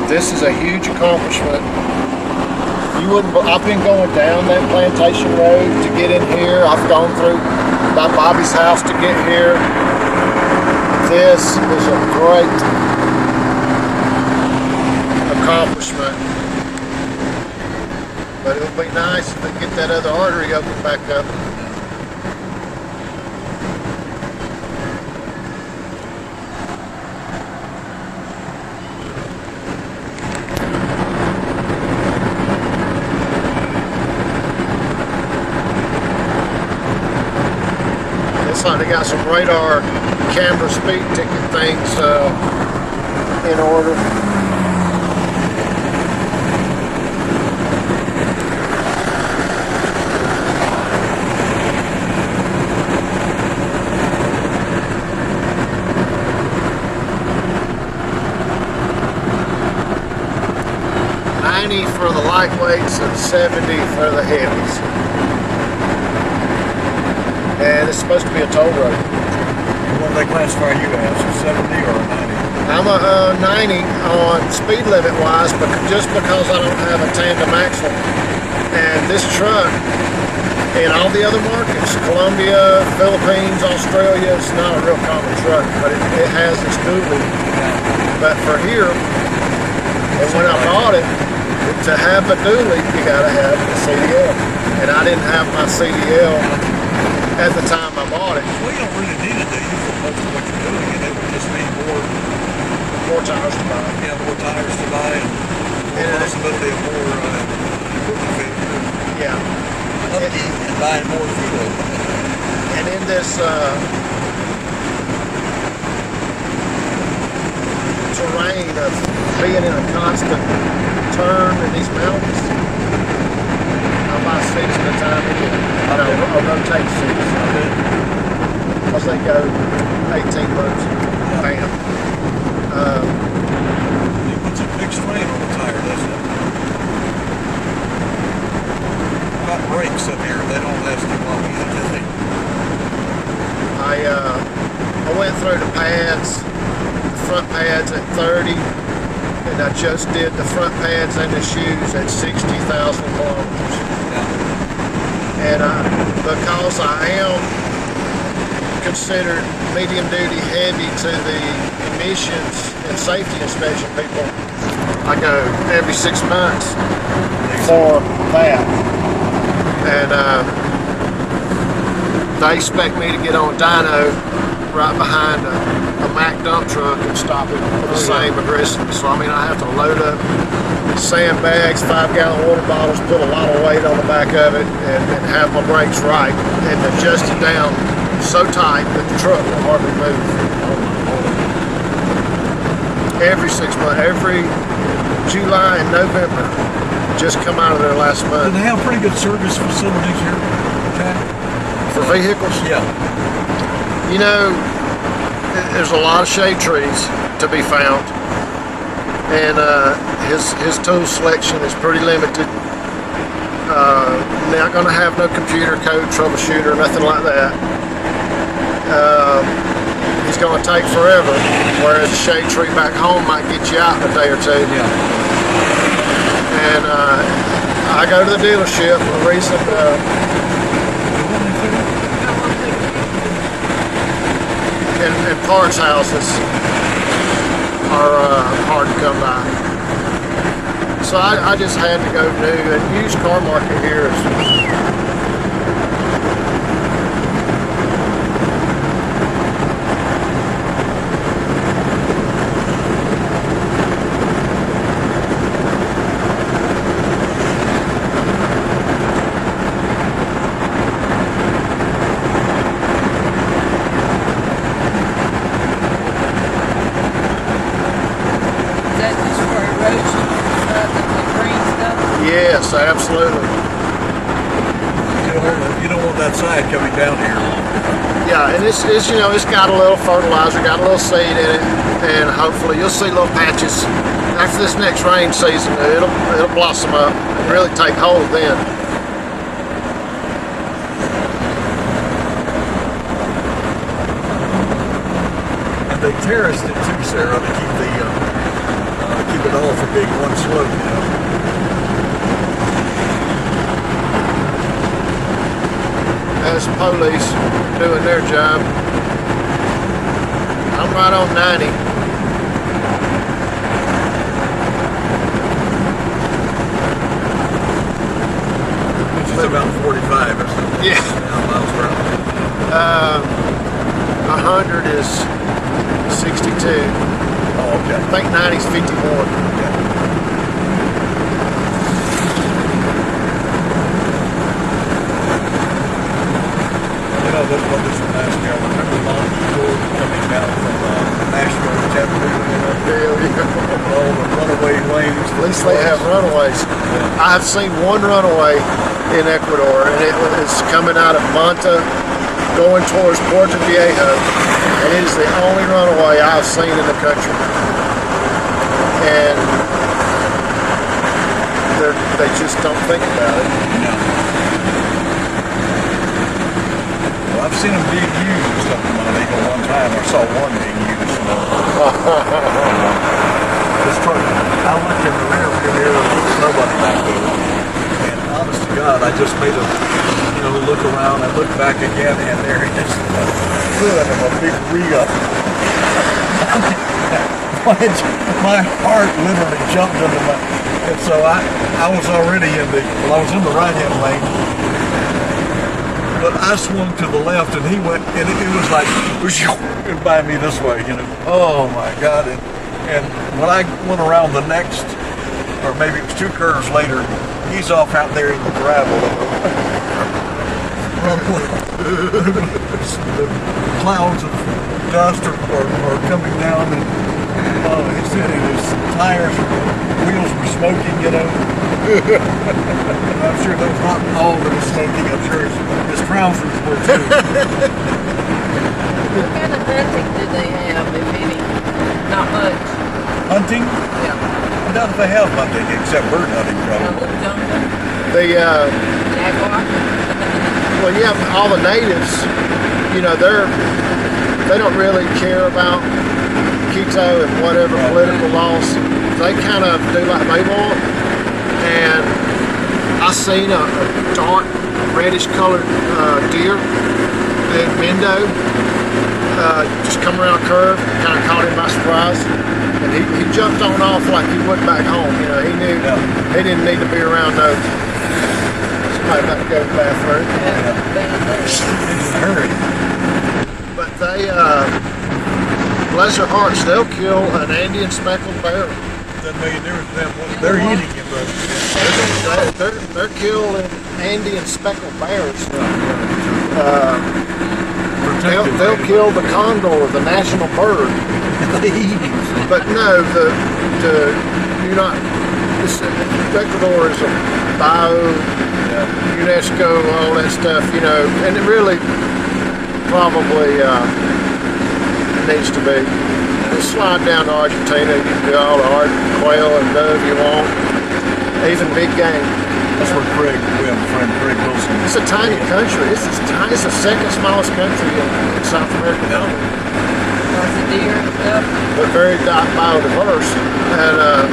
This is a huge accomplishment. You wouldn't. I've been going down that plantation road to get in here. I've gone through by Bobby's house to get here. This is a great accomplishment. But it would be nice if they get that other artery open back up. Looks like they got some radar camera speed ticket things in order. For the lightweights and 70 for the heavies. And it's supposed to be a toll road. What do they classify you as, a 70 or a 90? I'm a 90 on speed limit wise, but just because I don't have a tandem axle. And this truck, in all the other markets, Colombia, Philippines, Australia, it's not a real common truck, but it has its dually. But for here, and when I bought it, to have a dually, you gotta have the CDL. And I didn't have my CDL at the time I bought it. Well, you don't really need a dually for most of what you're doing, and it would just mean more tires to buy. Yeah, more tires to buy, and the possibility of more equipment failure. Yeah. Upkeep and buying more fuel. And in this terrain of being in a constant turn in these mountains, I'll buy 6 at a time again. I'll rotate 6. Because they go 18 months. Bam. It puts a big strain on the tire, doesn't it? How about brakes up here? They don't last too long either, do they? I went through the pads, the front pads at 30. And I just did the front pads and the shoes at 60,000 kilometers. Yeah. And because I am considered medium duty heavy to the emissions and safety inspection people, I go every 6 months for that. And they expect me to get on dyno right behind a Mack dump truck and stop it with the same aggressiveness. So I mean, I have to load up sandbags, 5-gallon water bottles, put a lot of weight on the back of it, and have my brakes right, and adjust it down so tight that the truck will hardly move. Every 6 months, every July and November, just come out of there last month. Do they have pretty good service facilities here, okay? For vehicles? Yeah. You know, there's a lot of shade trees to be found, and his tool selection is pretty limited. Not going to have no computer code troubleshooter, nothing like that. He's going to take forever, whereas a shade tree back home might get you out in a day or two. Yeah. And I go to the dealership. The reason and parts houses are hard to come by. So I just had to go new. And used car market here is yes, absolutely. You don't want that side coming down here. Yeah, and it's you know, it's got a little fertilizer, got a little seed in it, and hopefully you'll see little patches. After this next rain season, it'll blossom up and really take hold then. And they terraced it too, Sarah, to keep the keep it all from being one slope, you know. As police doing their job. I'm right on 90. It's about 45 or something. Yeah. Miles per hour. 100 is 62. Oh, okay. I think 90 is 51. Okay. You know, this reminds me. I remember Mom coming down from Nashville to Chattanooga. All the runaway lanes. At least they have runaways. Yeah. I've seen one runaway in Ecuador, and it's coming out of Manta, going towards Puerto Viejo, and it is the only runaway I've seen in the country. And they just don't think about it. No. Well, I've seen them being used and stuff in Montego one time. I saw one being used. This truck, I looked in the rear view mirror, there was nobody back there. And honest to God, I just made a, look around. I looked back again, and there is a foot of a big re-up. My heart literally jumped into my, and so I was already I was in the right-hand lane, but I swung to the left, and he went, and it was like, by me this way, oh my God, and when I went around the next, or maybe it was 2 curves later, he's off out there in the gravel. The clouds of dust are coming down, and he said his tires, wheels were smoking, I'm sure that was not all that was smoking. I'm sure his trousers were too. What kind of hunting do they have, if any? Not much. Hunting? Yeah. I doubt if they have hunting, except bird hunting, probably. The Jaguar? well, yeah, all the natives, they don't really care about Quito and whatever political laws. They kind of do like they want. And I seen a dark reddish colored deer in Mendo just come around a curve, kind of caught him by surprise, and he jumped on off like he went back home. He knew he didn't need to be around no somebody about to go to the bathroom. In a hurry. But they, bless their hearts, they'll kill an Andean speckled bear. Doesn't make a difference to them. They're eating it, but They're killing Andean speckled bears. They'll kill the condor, the national bird. they eat it. But no, you're not. Ecuador is a UNESCO, all that stuff, and it really probably needs to be. Just slide down to Argentina, you can do all the quail and dove you want, even big game. That's where we have a friend, Craig Wilson. It's a tiny country. It's the second smallest country in South America. Lots of deer and stuff. But very biodiverse. And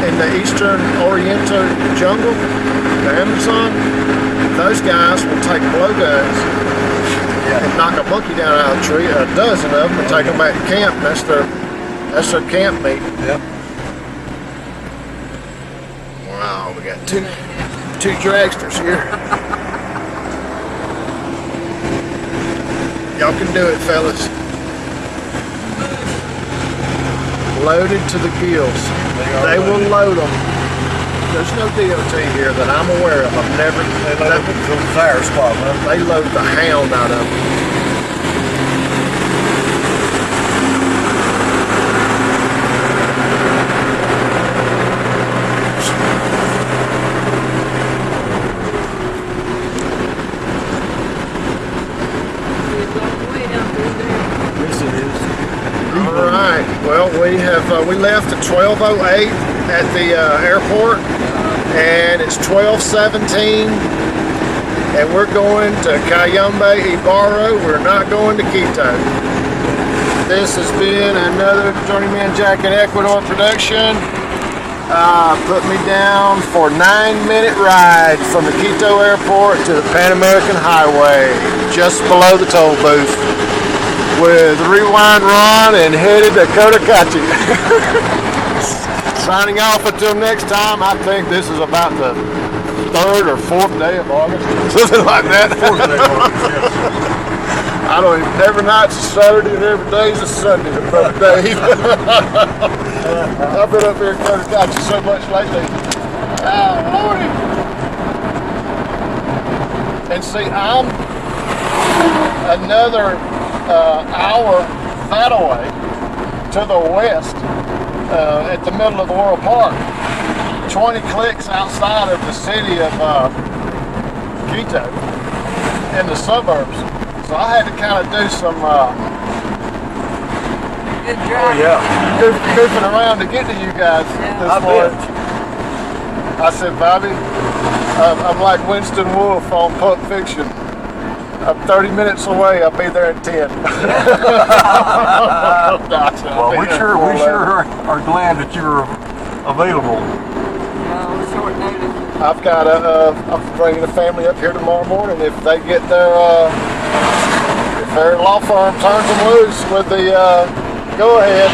in the eastern Oriental jungle, the Amazon, those guys will take blowguns and knock a monkey down out of a tree, a dozen of them, and take them back to camp. That's their camp meat. Yep. Wow, we got two dragsters here. Y'all can do it, fellas. Loaded to the gills. They will load them. There's no DOT here that I'm aware of. I've never. They load them to the tire spot, huh? They load the hound out of them. Yes, it is. All right. Well, we left at 12:08 at the airport, and it's 12:17, and we're going to Cayambe, Ibarra. We're not going to Quito. This has been another Journeyman Jack in Ecuador production. Put me down for 9-minute ride from the Quito airport to the PanAmericana Highway, just below the toll booth, with Rewind Ron and headed to Cotacachi. Signing off until next time. I think this is about the 3rd or 4th day of August, something like that. 4th day of August, yes. I don't even, every night's a Saturday and every day's a Sunday, Brother Dave. I've been up here in Cotacachi so much lately. Oh, Lordy. And see, I'm another hour that away to the west at the middle of the World Park. 20 clicks outside of the city of Quito in the suburbs. So I had to kind of do some Good drive. goofing around to get to you guys this morning. I said, Bobby, I'm like Winston Wolfe on Pulp Fiction. I'm 30 minutes away. I'll be there in 10. Well, we sure are glad that you're available. Short notice. I've got I'm bringing the family up here tomorrow morning. If they get if their law firm turns them loose with the go-ahead,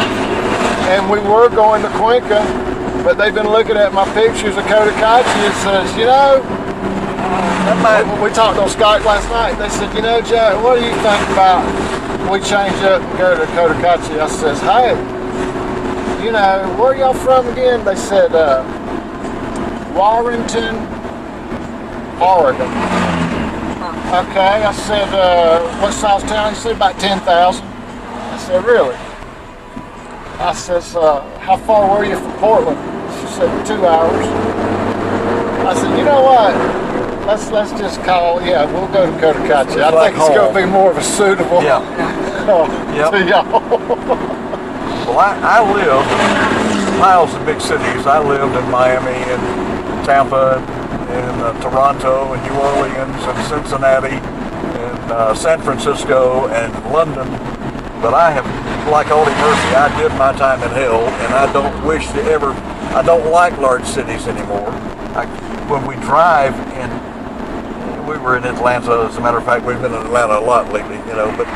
and we were going to Cuenca, but they've been looking at my pictures of Cotacachi and says, you know, we talked on Skype last night. They said, you know, Jack, what do you think about we change up and go to Cotacachi? I says, hey, you know, where y'all from again? They said, Warrenton, Oregon. Okay, I said, what size town? He said about 10,000. I said, really? I says, how far were you from Portland? She said, 2 hours. I said, you know what? Let's just call, we'll go to Cotacachi. I think it's going to be more of a suitable to y'all. Well, I lived in miles of big cities. I lived in Miami and Tampa and Toronto and New Orleans and Cincinnati and San Francisco and London. But I have, like Audie Murphy, I did my time in hell, and I don't wish to ever, I don't like large cities anymore. When we drive, and we were in Atlanta, as a matter of fact, we've been in Atlanta a lot lately, you know, but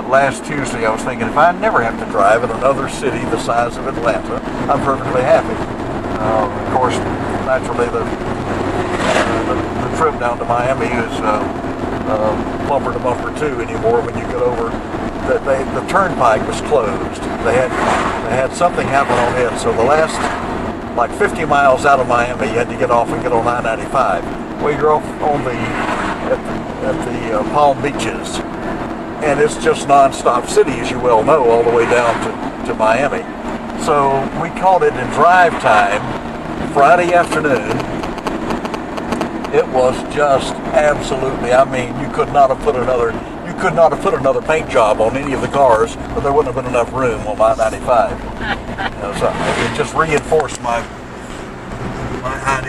last Tuesday I was thinking, if I never have to drive in another city the size of Atlanta, I'm perfectly happy. Of course, naturally, the trip down to Miami is bumper to bumper too anymore. When you get over, the turnpike was closed. They had something happen on it, so the last like 50 miles out of Miami, you had to get off and get on I-95. Well, you're off on at the Palm Beaches, and it's just non-stop city, as you well know, all the way down to Miami. So we called it in drive time Friday afternoon. It was just absolutely, I mean, you could not have put another paint job on any of the cars, but there wouldn't have been enough room on my 95. So it just reinforced my idea